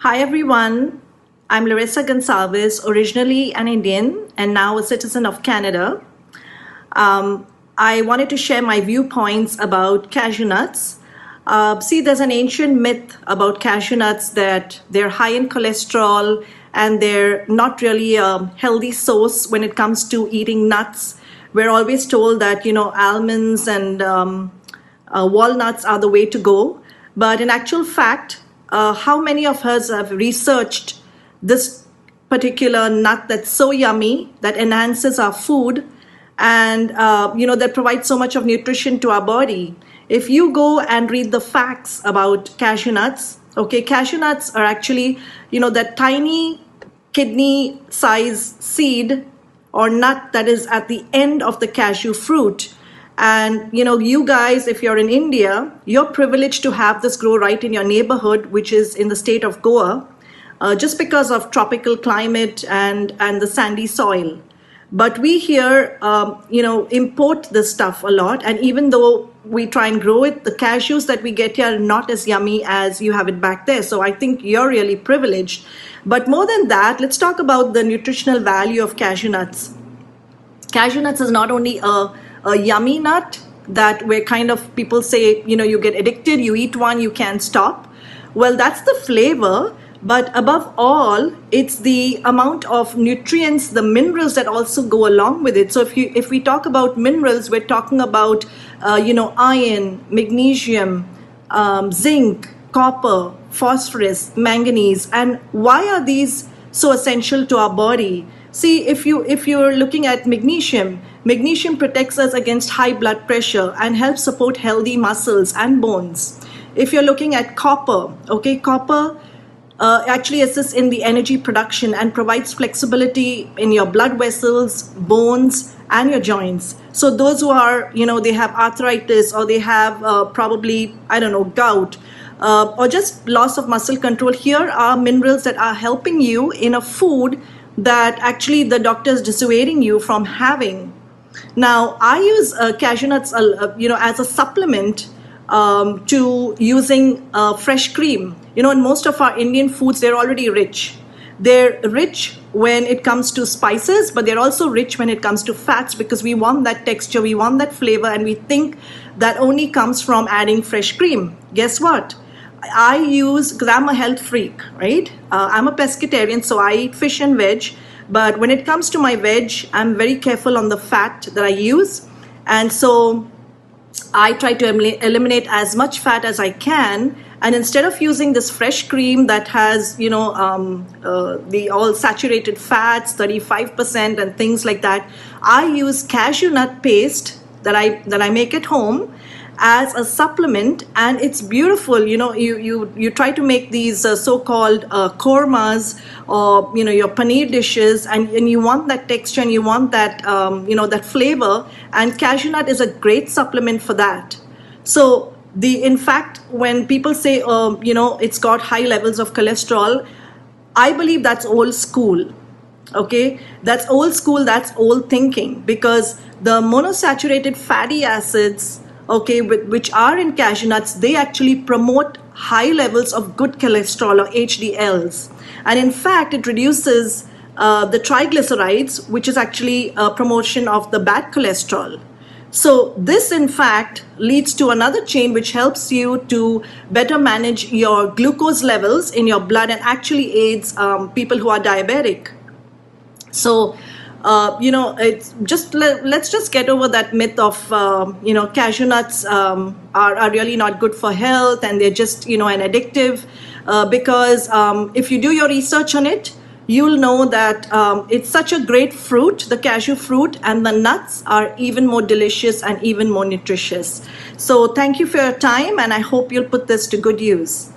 Hi everyone, I'm Larissa Gonsalves, originally an Indian and now a citizen of Canada. I wanted to share my viewpoints about cashew nuts. See, there's an ancient myth about cashew nuts that they're high in cholesterol and they're not really a healthy source when it comes to eating nuts. We're always told that, almonds and walnuts are the way to go. But in actual fact, how many of us have researched this particular nut that's so yummy, that enhances our food, and that provides so much of nutrition to our body? If you go and read the facts about cashew nuts, okay, cashew nuts are actually, that tiny kidney size seed or nut that is at the end of the cashew fruit. And you guys, if you're in India, you're privileged to have this grow right in your neighborhood, which is in the state of Goa, just because of tropical climate and the sandy soil. But we here, import this stuff a lot. And even though we try and grow it, the cashews that we get here are not as yummy as you have it back there. So I think you're really privileged. But more than that, let's talk about the nutritional value of cashew nuts. Cashew nuts is not only a yummy nut that where kind of people say, you get addicted, you eat one, you can't stop. Well, that's the flavor. But above all, it's the amount of nutrients, the minerals that also go along with it. So if we talk about minerals, we're talking about, iron, magnesium, zinc, copper, phosphorus, manganese. And why are these so essential to our body? See, if you're looking at magnesium protects us against high blood pressure and helps support healthy muscles and bones. If you're looking at copper, okay, copper actually assists in the energy production and provides flexibility in your blood vessels, bones, and your joints. So those who are, they have arthritis or they have probably, gout, or just loss of muscle control, here are minerals that are helping you in a food that actually the doctor is dissuading you from having. Now, I use cashew nuts, as a supplement to using fresh cream. In most of our Indian foods, they're already rich. They're rich when it comes to spices, but they're also rich when it comes to fats because we want that texture, we want that flavor, and we think that only comes from adding fresh cream. Guess what? I use, because I'm a health freak, right? I'm a pescatarian, so I eat fish and veg. But when it comes to my veg, I'm very careful on the fat that I use. And so I try to eliminate as much fat as I can. And instead of using this fresh cream that has, the all saturated fats, 35% and things like that, I use cashew nut paste that I make at home as a supplement, and it's beautiful. You try to make these so-called kormas or your paneer dishes, and you want that texture and you want that that flavor, and cashew nut is a great supplement for that. So in fact, when people say it's got high levels of cholesterol, I believe that's old school. Okay, that's old school, that's old thinking, because the monosaturated fatty acids, okay, which are in cashew nuts, they actually promote high levels of good cholesterol or HDLs. And in fact, it reduces the triglycerides, which is actually a promotion of the bad cholesterol. So this, in fact, leads to another chain which helps you to better manage your glucose levels in your blood and actually aids people who are diabetic. So it's just let's just get over that myth of cashew nuts are really not good for health and they're just an addictive, because if you do your research on it, you'll know that it's such a great fruit, the cashew fruit, and the nuts are even more delicious and even more nutritious. So thank you for your time, and I hope you'll put this to good use.